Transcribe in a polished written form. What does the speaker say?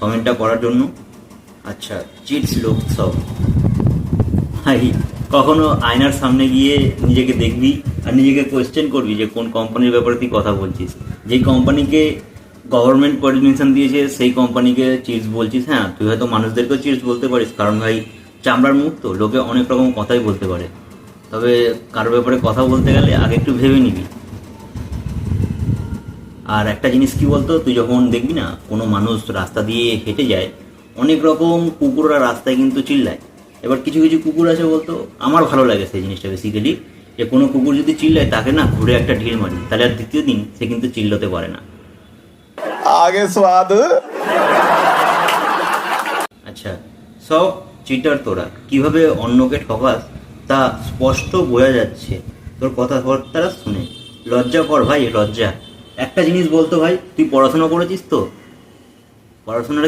কমেন্টটা করার জন্য। আচ্ছা, চিটস লোক সব ভাই, কখনো আয়নার সামনে গিয়ে নিজেকে দেখবি আর নিজেকে কোয়েশ্চেন করবি যে কোন কোম্পানির ব্যাপারে তুই কথা বলছিস। যেই কোম্পানিকে গভর্নমেন্ট পারমিশন দিয়েছে সেই কোম্পানিকে চিটস বলছিস। হ্যাঁ, তুই হয়তো মানুষদেরকেও চিটস বলতে পারিস, কারণ ভাই চামড়ার মুখ তো, লোকে অনেক রকম কথাই বলতে পারে। তবে কারোর ব্যাপারে কথা বলতে গেলে আগে একটু ভেবে নিবি। আর একটা জিনিস কি বলতো, তুই যখন দেখবি না কোনো মানুষ রাস্তা দিয়ে হেঁটে যায়, অনেক রকম কুকুররা রাস্তায় কিন্তু চিল্লায়। এবার কিছু কিছু কুকুর আছে বলতো, আমার ভালো লাগে সেই জিনিসটা বেসিক্যালি, যে কোনো কুকুর যদি চিল্লায় তাকে না ঘুরে একটা ঢিল মারি, তাহলে আর দ্বিতীয় দিন সে কিন্তু চিল্লাতে পারে না। आगे स्वाद। আচ্ছা, সব চিটার তোরা, কিভাবে অন্যকে ঠকাস তা স্পষ্ট বোঝা যাচ্ছে তোর কথাবার্তা শুনে। লজ্জা কর ভাই, লজ্জা। একটা জিনিস বলতো ভাই, তুই পড়াশোনা করেছিস তো? পড়াশোনাটা